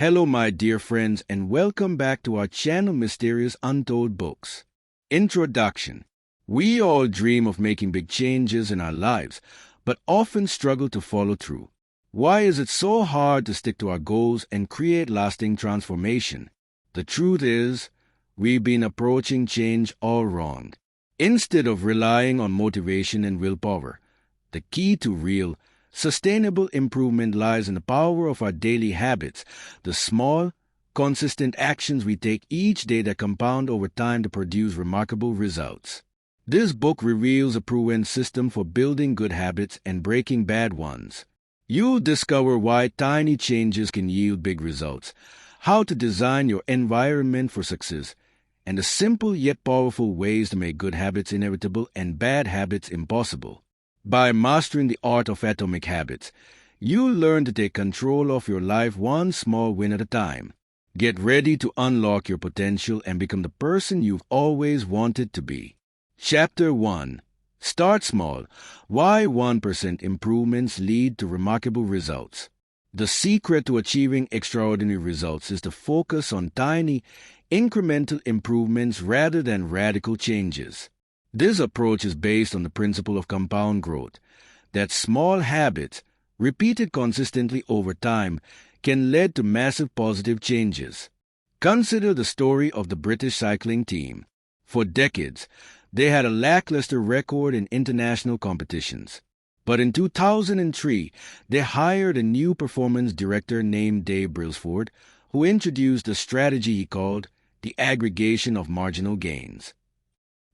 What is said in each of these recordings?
Hello, my dear friends, and welcome back to our channel Mysterious Untold Books. Introduction. We all dream of making big changes in our lives, but often struggle to follow through. Why is it so hard to stick to our goals and create lasting transformation? The truth is, we've been approaching change all wrong. Instead of relying on motivation and willpower, the key to real, sustainable improvement lies in the power of our daily habits, the small, consistent actions we take each day that compound over time to produce remarkable results. This book reveals a proven system for building good habits and breaking bad ones. You'll discover why tiny changes can yield big results, how to design your environment for success, and the simple yet powerful ways to make good habits inevitable and bad habits impossible. By mastering the art of atomic habits, you'll learn to take control of your life one small win at a time. Get ready to unlock your potential and become the person you've always wanted to be. Chapter 1. Start Small. Why 1% improvements lead to remarkable results. The secret to achieving extraordinary results is to focus on tiny, incremental improvements rather than radical changes. This approach is based on the principle of compound growth, that small habits, repeated consistently over time, can lead to massive positive changes. Consider the story of the British cycling team. For decades, they had a lackluster record in international competitions. But in 2003, they hired a new performance director named Dave Brailsford, who introduced a strategy he called the aggregation of marginal gains.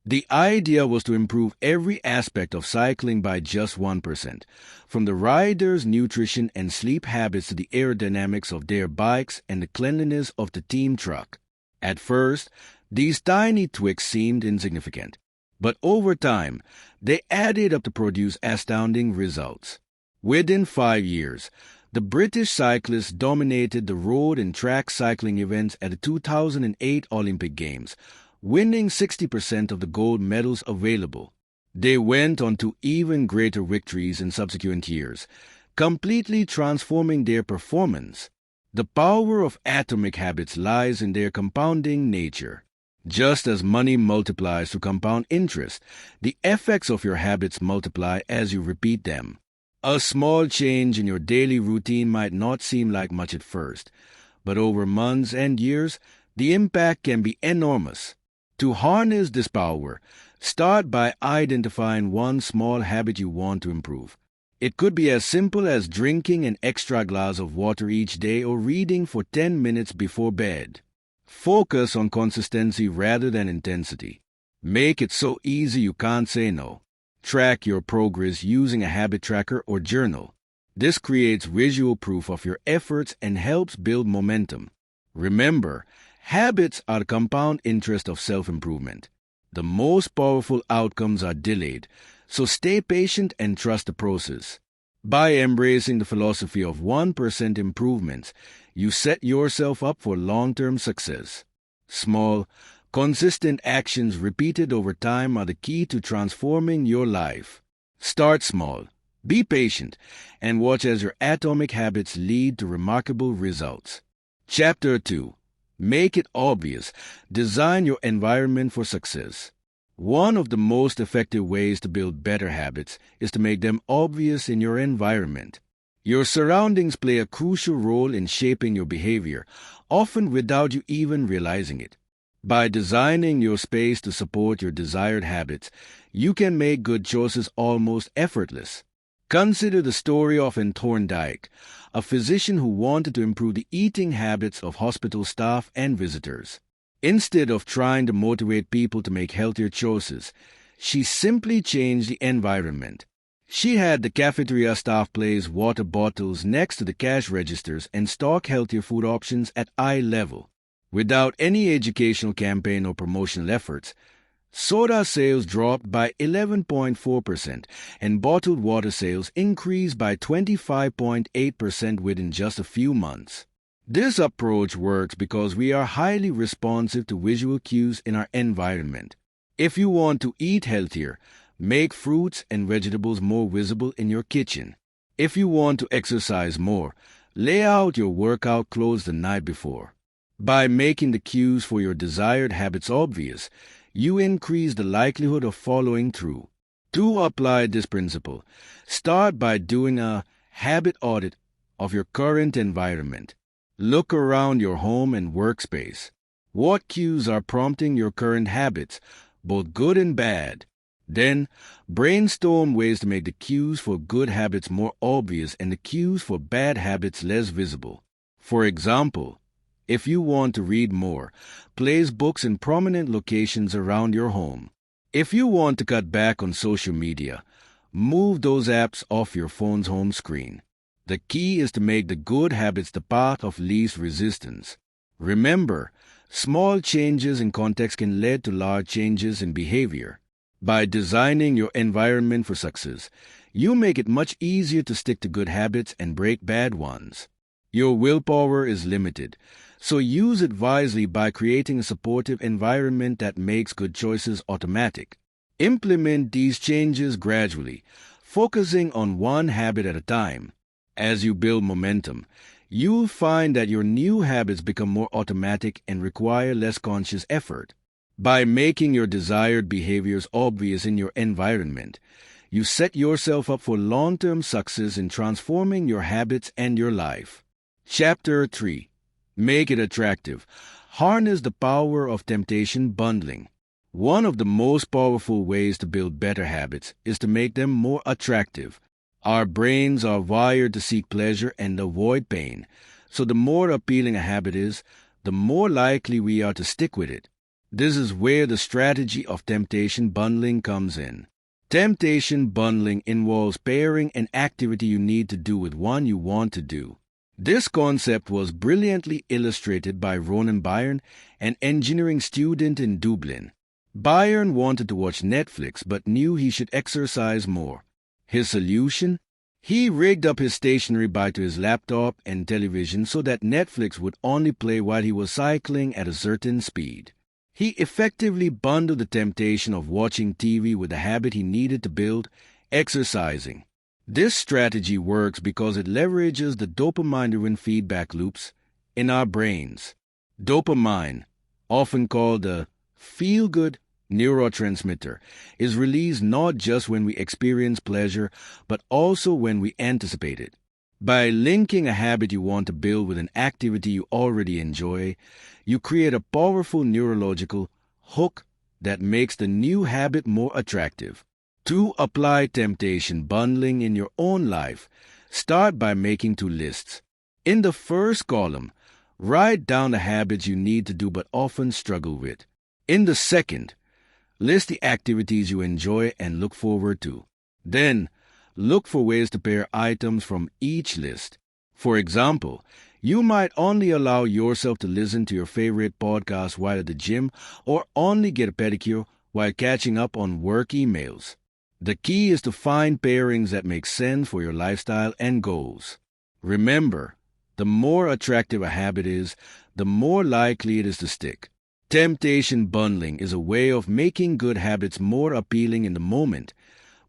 The idea was to improve every aspect of cycling by just 1%, from the riders' nutrition and sleep habits to the aerodynamics of their bikes and the cleanliness of the team truck. At first, these tiny tweaks seemed insignificant, but over time, they added up to produce astounding results. Within 5 years, the British cyclists dominated the road and track cycling events at the 2008 Olympic Games, winning 60% of the gold medals available. They went on to even greater victories in subsequent years, completely transforming their performance. The power of atomic habits lies in their compounding nature. Just as money multiplies through compound interest, the effects of your habits multiply as you repeat them. A small change in your daily routine might not seem like much at first, but over months and years, the impact can be enormous. To harness this power, start by identifying one small habit you want to improve. It could be as simple as drinking an extra glass of water each day or reading for 10 minutes before bed. Focus on consistency rather than intensity. Make it so easy you can't say no. Track your progress using a habit tracker or journal. This creates visual proof of your efforts and helps build momentum. Remember, habits are the compound interest of self-improvement. The most powerful outcomes are delayed, so stay patient and trust the process. By embracing the philosophy of 1% improvements, you set yourself up for long-term success. Small, consistent actions repeated over time are the key to transforming your life. Start small, be patient, and watch as your atomic habits lead to remarkable results. Chapter 2. Make it obvious. Design your environment for success. One of the most effective ways to build better habits is to make them obvious in your environment. Your surroundings play a crucial role in shaping your behavior, often without you even realizing it. By designing your space to support your desired habits, you can make good choices almost effortless. Consider the story of Thorndike, a physician who wanted to improve the eating habits of hospital staff and visitors. Instead of trying to motivate people to make healthier choices, she simply changed the environment. She had the cafeteria staff place water bottles next to the cash registers and stock healthier food options at eye level. Without any educational campaign or promotional efforts, soda sales dropped by 11.4% and bottled water sales increased by 25.8% within just a few months. This approach works because we are highly responsive to visual cues in our environment. If you want to eat healthier, make fruits and vegetables more visible in your kitchen. If you want to exercise more, Lay out your workout clothes the night before. By making the cues for your desired habits obvious, you increase the likelihood of following through. To apply this principle, start by doing a habit audit of your current environment. Look around your home and workspace. What cues are prompting your current habits, both good and bad? Then, brainstorm ways to make the cues for good habits more obvious and the cues for bad habits less visible. For example, if you want to read more, place books in prominent locations around your home. If you want to cut back on social media, move those apps off your phone's home screen. The key is to make the good habits the path of least resistance. Remember, small changes in context can lead to large changes in behavior. By designing your environment for success, you make it much easier to stick to good habits and break bad ones. Your willpower is limited, so use it wisely by creating a supportive environment that makes good choices automatic. Implement these changes gradually, focusing on one habit at a time. As you build momentum, you'll find that your new habits become more automatic and require less conscious effort. By making your desired behaviors obvious in your environment, you set yourself up for long-term success in transforming your habits and your life. Chapter 3. Make it attractive. Harness the power of temptation bundling. One of the most powerful ways to build better habits is to make them more attractive. Our brains are wired to seek pleasure and avoid pain, so the more appealing a habit is, the more likely we are to stick with it. This is where the strategy of temptation bundling comes in. Temptation bundling involves pairing an activity you need to do with one you want to do. This concept was brilliantly illustrated by Ronan Byrne, an engineering student in Dublin. Byrne wanted to watch Netflix but knew he should exercise more. His solution? He rigged up his stationary bike to his laptop and television so that Netflix would only play while he was cycling at a certain speed. He effectively bundled the temptation of watching TV with the habit he needed to build, exercising. This strategy works because it leverages the dopamine-driven feedback loops in our brains. Dopamine, often called the feel-good neurotransmitter, is released not just when we experience pleasure, but also when we anticipate it. By linking a habit you want to build with an activity you already enjoy, you create a powerful neurological hook that makes the new habit more attractive. To apply temptation bundling in your own life, start by making 2 lists. In the first column, write down the habits you need to do but often struggle with. In the second, list the activities you enjoy and look forward to. Then, look for ways to pair items from each list. For example, you might only allow yourself to listen to your favorite podcast while at the gym or only get a pedicure while catching up on work emails. The key is to find pairings that make sense for your lifestyle and goals. Remember, the more attractive a habit is, the more likely it is to stick. Temptation bundling is a way of making good habits more appealing in the moment,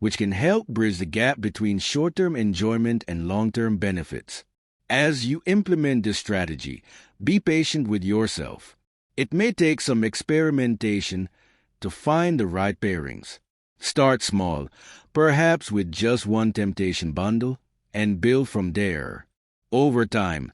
which can help bridge the gap between short-term enjoyment and long-term benefits. As you implement this strategy, be patient with yourself. It may take some experimentation to find the right pairings. Start small, perhaps with just one temptation bundle, and build from there. Over time,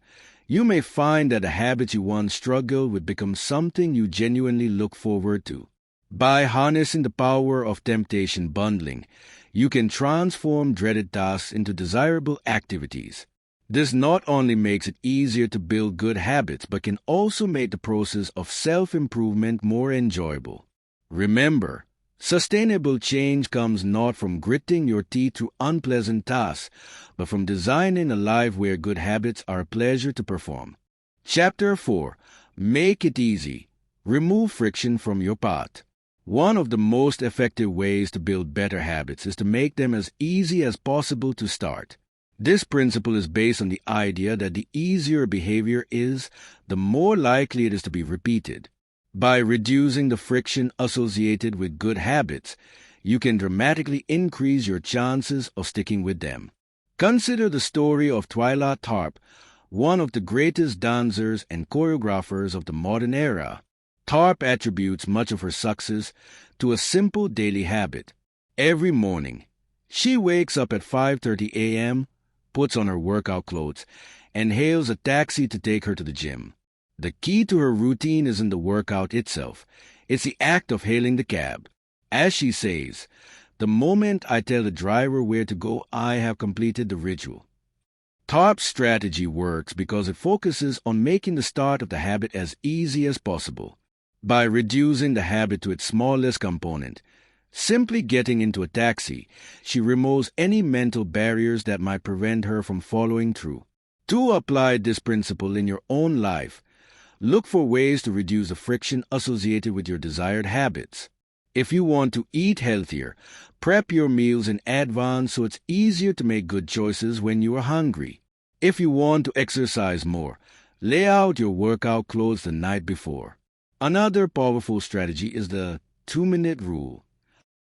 you may find that the habits you once struggled with become something you genuinely look forward to. By harnessing the power of temptation bundling, you can transform dreaded tasks into desirable activities. This not only makes it easier to build good habits, but can also make the process of self-improvement more enjoyable. Remember, sustainable change comes not from gritting your teeth through unpleasant tasks, but from designing a life where good habits are a pleasure to perform. Chapter 4. Make it easy. Remove friction from your path. One of the most effective ways to build better habits is to make them as easy as possible to start. This principle is based on the idea that the easier a behavior is, the more likely it is to be repeated. By reducing the friction associated with good habits, you can dramatically increase your chances of sticking with them. Consider the story of Twyla Tharp, one of the greatest dancers and choreographers of the modern era. Tharp attributes much of her success to a simple daily habit. Every morning, she wakes up at 5:30 a.m., puts on her workout clothes, and hails a taxi to take her to the gym. The key to her routine isn't the workout itself. It's the act of hailing the cab. As she says, "The moment I tell the driver where to go, I have completed the ritual." Tharp's strategy works because it focuses on making the start of the habit as easy as possible. By reducing the habit to its smallest component, simply getting into a taxi, she removes any mental barriers that might prevent her from following through. To apply this principle in your own life, look for ways to reduce the friction associated with your desired habits. If you want to eat healthier, prep your meals in advance so it's easier to make good choices when you are hungry. If you want to exercise more, lay out your workout clothes the night before. Another powerful strategy is the 2-minute rule.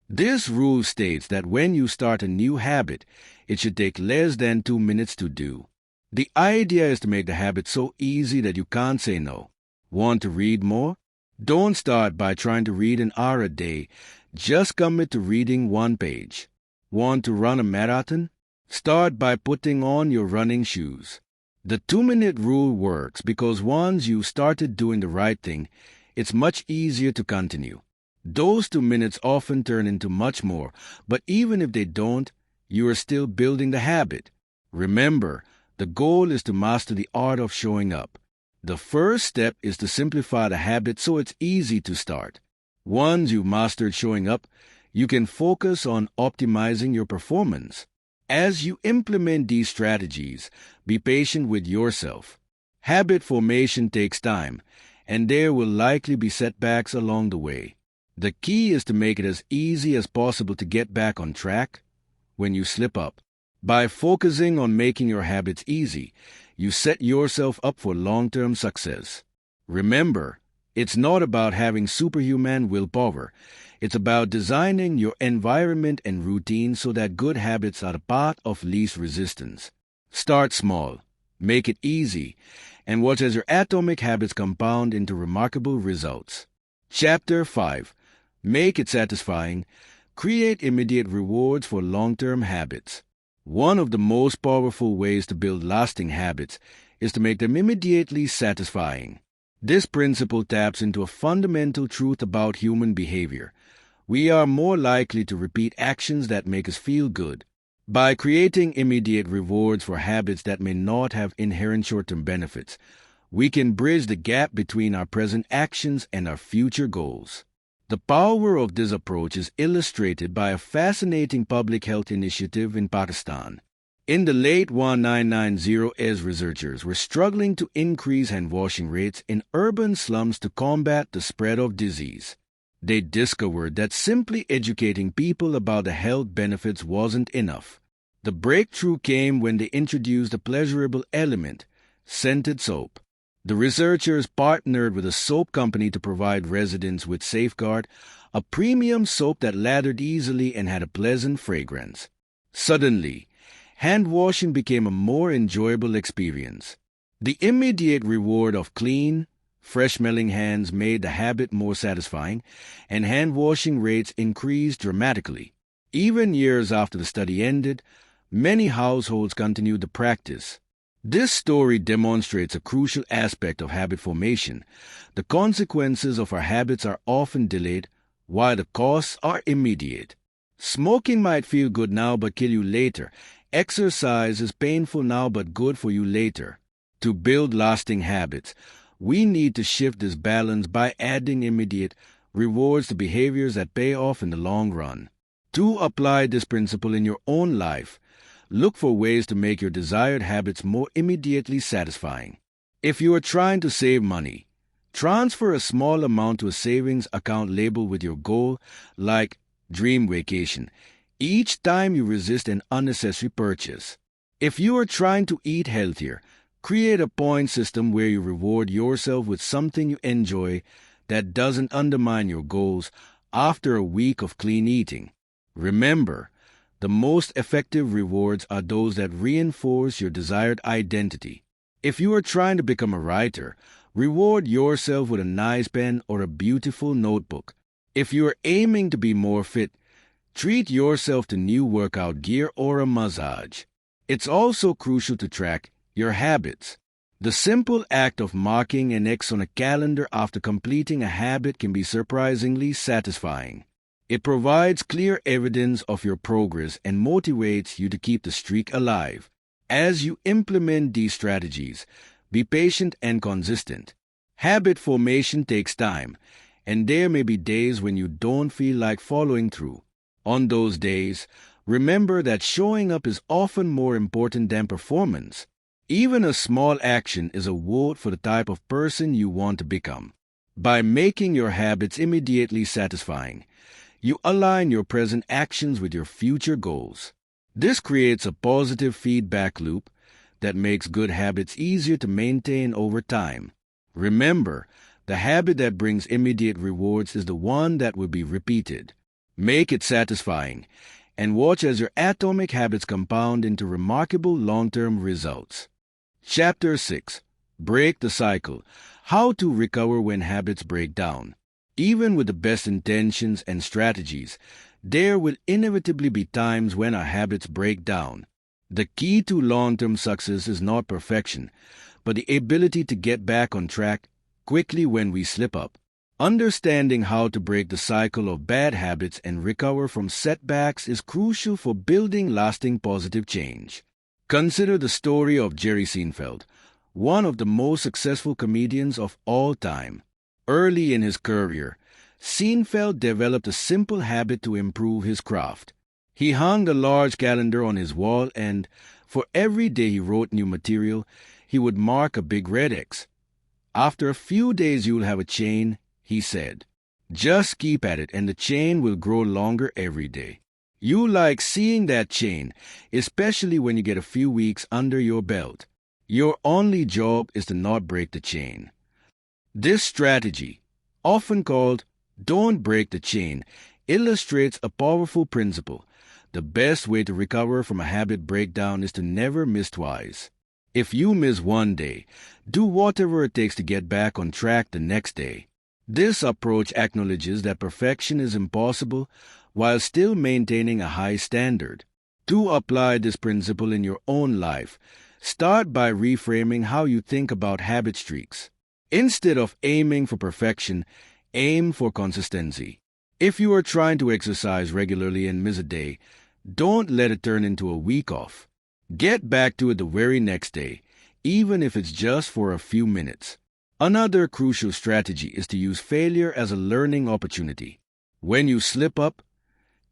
This rule states that when you start a new habit, it should take less than 2 minutes to do. The idea is to make the habit so easy that you can't say no. Want to read more? Don't start by trying to read an hour a day. Just commit to reading 1 page. Want to run a marathon? Start by putting on your running shoes. The 2-minute rule works because once you started doing the right thing, it's much easier to continue. Those 2 minutes often turn into much more, but even if they don't, you are still building the habit. Remember, the goal is to master the art of showing up. The first step is to simplify the habit so it's easy to start. Once you've mastered showing up, you can focus on optimizing your performance. As you implement these strategies, be patient with yourself. Habit formation takes time, and there will likely be setbacks along the way. The key is to make it as easy as possible to get back on track when you slip up. By focusing on making your habits easy, you set yourself up for long-term success. Remember, it's not about having superhuman willpower. It's about designing your environment and routine so that good habits are the path of least resistance. Start small, make it easy, and watch as your atomic habits compound into remarkable results. Chapter 5. Make it satisfying. Create immediate rewards for long-term habits. One of the most powerful ways to build lasting habits is to make them immediately satisfying. This principle taps into a fundamental truth about human behavior. We are more likely to repeat actions that make us feel good. By creating immediate rewards for habits that may not have inherent short-term benefits, we can bridge the gap between our present actions and our future goals. The power of this approach is illustrated by a fascinating public health initiative in Pakistan. In the late 1990s, researchers were struggling to increase hand-washing rates in urban slums to combat the spread of disease. They discovered that simply educating people about the health benefits wasn't enough. The breakthrough came when they introduced a pleasurable element, scented soap. The researchers partnered with a soap company to provide residents with Safeguard, a premium soap that lathered easily and had a pleasant fragrance. Suddenly, hand-washing became a more enjoyable experience. The immediate reward of clean, fresh-smelling hands made the habit more satisfying, and hand-washing rates increased dramatically. Even years after the study ended, many households continued the practice. This story demonstrates a crucial aspect of habit formation. The consequences of our habits are often delayed, while the costs are immediate. Smoking might feel good now but kill you later. Exercise is painful now but good for you later. To build lasting habits, we need to shift this balance by adding immediate rewards to behaviors that pay off in the long run. To apply this principle in your own life, look for ways to make your desired habits more immediately satisfying. If you are trying to save money, transfer a small amount to a savings account labeled with your goal, like Dream Vacation, each time you resist an unnecessary purchase. If you are trying to eat healthier, create a point system where you reward yourself with something you enjoy that doesn't undermine your goals after a week of clean eating. Remember, the most effective rewards are those that reinforce your desired identity. If you are trying to become a writer, reward yourself with a nice pen or a beautiful notebook. If you are aiming to be more fit, treat yourself to new workout gear or a massage. It's also crucial to track your habits. The simple act of marking an X on a calendar after completing a habit can be surprisingly satisfying. It provides clear evidence of your progress and motivates you to keep the streak alive. As you implement these strategies, be patient and consistent. Habit formation takes time, and there may be days when you don't feel like following through. On those days, remember that showing up is often more important than performance. Even a small action is a vote for the type of person you want to become. By making your habits immediately satisfying, you align your present actions with your future goals. This creates a positive feedback loop that makes good habits easier to maintain over time. Remember, the habit that brings immediate rewards is the one that will be repeated. Make it satisfying, and watch as your atomic habits compound into remarkable long-term results. Chapter 6. Break the Cycle. How to recover when habits break down. Even with the best intentions and strategies, there will inevitably be times when our habits break down. The key to long-term success is not perfection, but the ability to get back on track quickly when we slip up. Understanding how to break the cycle of bad habits and recover from setbacks is crucial for building lasting positive change. Consider the story of Jerry Seinfeld, one of the most successful comedians of all time. Early in his career, Seinfeld developed a simple habit to improve his craft. He hung a large calendar on his wall and, for every day he wrote new material, he would mark a big red X. After a few days you'll have a chain, he said. Just keep at it and the chain will grow longer every day. You like seeing that chain, especially when you get a few weeks under your belt. Your only job is to not break the chain. This strategy, often called "don't break the chain," illustrates a powerful principle. The best way to recover from a habit breakdown is to never miss twice. If you miss one day, do whatever it takes to get back on track the next day. This approach acknowledges that perfection is impossible while still maintaining a high standard. To apply this principle in your own life, start by reframing how you think about habit streaks. Instead of aiming for perfection, aim for consistency. If you are trying to exercise regularly and miss a day, don't let it turn into a week off. Get back to it the very next day, even if it's just for a few minutes. Another crucial strategy is to use failure as a learning opportunity. When you slip up,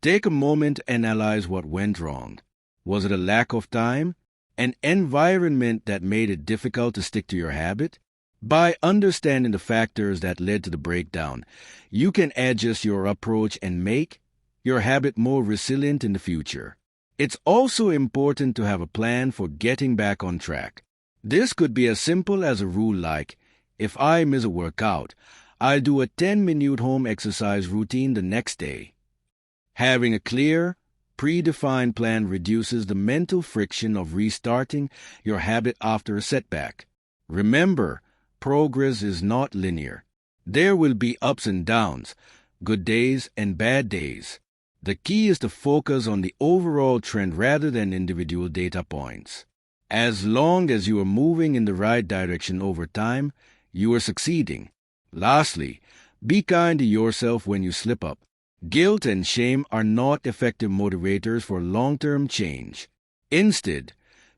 take a moment and analyze what went wrong. Was it a lack of time? An environment that made it difficult to stick to your habit? By understanding the factors that led to the breakdown, you can adjust your approach and make your habit more resilient in the future. It's also important to have a plan for getting back on track. This could be as simple as a rule like, if I miss a workout, I'll do a 10-minute home exercise routine the next day. Having a clear, predefined plan reduces the mental friction of restarting your habit after a setback. Remember, progress is not linear. There will be ups and downs, good days and bad days. The key is to focus on the overall trend rather than individual data points. As long as you are moving in the right direction over time, you are succeeding. Lastly, be kind to yourself when you slip up. Guilt and shame are not effective motivators for long-term change. Instead,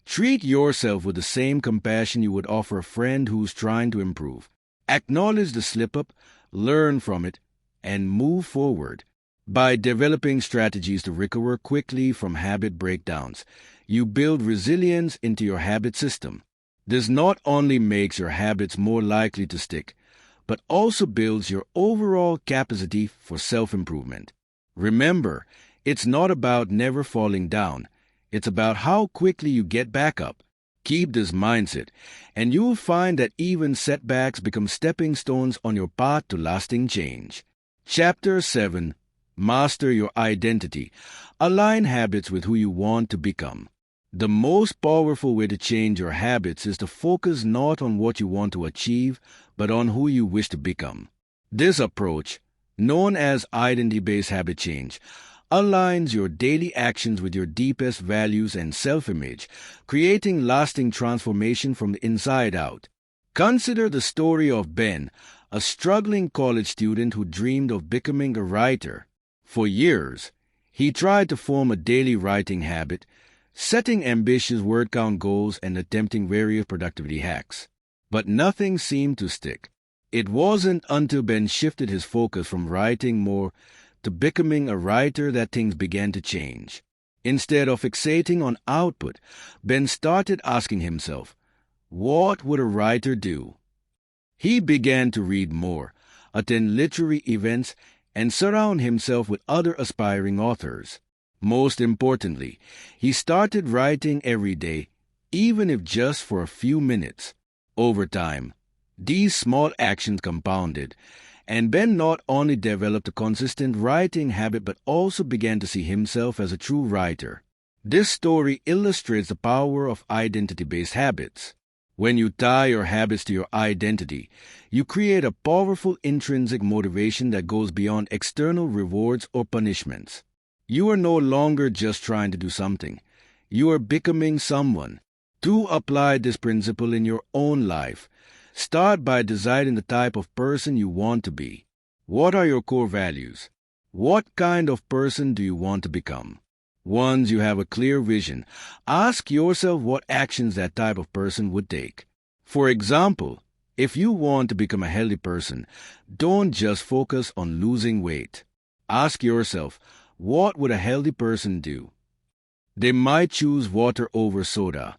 treat yourself with the same compassion you would offer a friend who's trying to improve. Acknowledge the slip-up, learn from it, and move forward. By developing strategies to recover quickly from habit breakdowns, you build resilience into your habit system. This not only makes your habits more likely to stick, but also builds your overall capacity for self-improvement. Remember, it's not about never falling down. It's about how quickly you get back up. Keep this mindset, and you'll find that even setbacks become stepping stones on your path to lasting change. Chapter 7. Master your identity. Align habits with who you want to become. The most powerful way to change your habits is to focus not on what you want to achieve, but on who you wish to become. This approach, known as identity-based habit change, aligns your daily actions with your deepest values and self-image, creating lasting transformation from the inside out. Consider the story of Ben, a struggling college student who dreamed of becoming a writer. For years, he tried to form a daily writing habit, setting ambitious word count goals and attempting various productivity hacks. But nothing seemed to stick. It wasn't until Ben shifted his focus from writing more to becoming a writer that things began to change. Instead of fixating on output, Ben started asking himself, what would a writer do? He began to read more, attend literary events, and surround himself with other aspiring authors. Most importantly, he started writing every day, even if just for a few minutes. Over time, these small actions compounded, and Ben not only developed a consistent writing habit but also began to see himself as a true writer. This story illustrates the power of identity-based habits. When you tie your habits to your identity, you create a powerful intrinsic motivation that goes beyond external rewards or punishments. You are no longer just trying to do something. You are becoming someone. To apply this principle in your own life, start by deciding the type of person you want to be. What are your core values? What kind of person do you want to become? Once you have a clear vision, ask yourself what actions that type of person would take. For example, if you want to become a healthy person, don't just focus on losing weight. Ask yourself, what would a healthy person do? They might choose water over soda,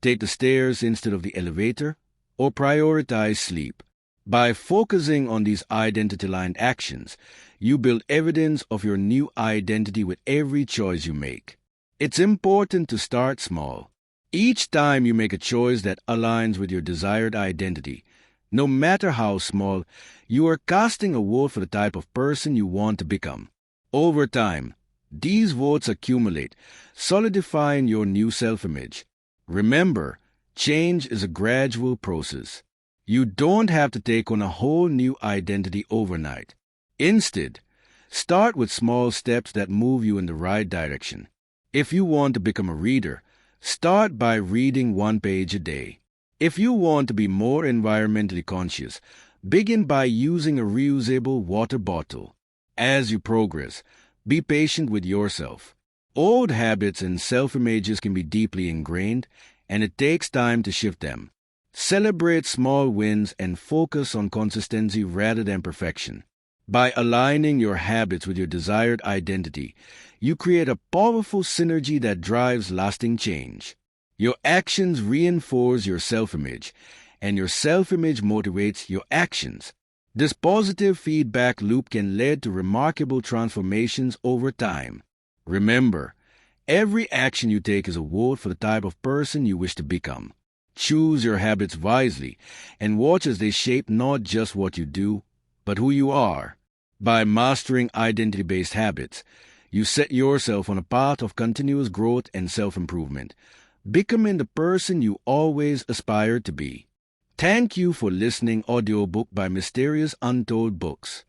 take the stairs instead of the elevator, or prioritize sleep. By focusing on these identity-aligned actions, you build evidence of your new identity with every choice you make. It's important to start small. Each time you make a choice that aligns with your desired identity, no matter how small, you are casting a vote for the type of person you want to become. Over time, these votes accumulate, solidifying your new self-image. Remember, change is a gradual process. You don't have to take on a whole new identity overnight. Instead, start with small steps that move you in the right direction. If you want to become a reader, start by reading one page a day. If you want to be more environmentally conscious, begin by using a reusable water bottle. As you progress, be patient with yourself. Old habits and self-images can be deeply ingrained, and it takes time to shift them. Celebrate small wins and focus on consistency rather than perfection. By aligning your habits with your desired identity, you create a powerful synergy that drives lasting change. Your actions reinforce your self-image, and your self-image motivates your actions. This positive feedback loop can lead to remarkable transformations over time. Remember, every action you take is a vote for the type of person you wish to become. Choose your habits wisely and watch as they shape not just what you do, but who you are. By mastering identity-based habits, you set yourself on a path of continuous growth and self-improvement, becoming the person you always aspired to be. Thank you for listening. Audiobook by Mysterious Untold Books.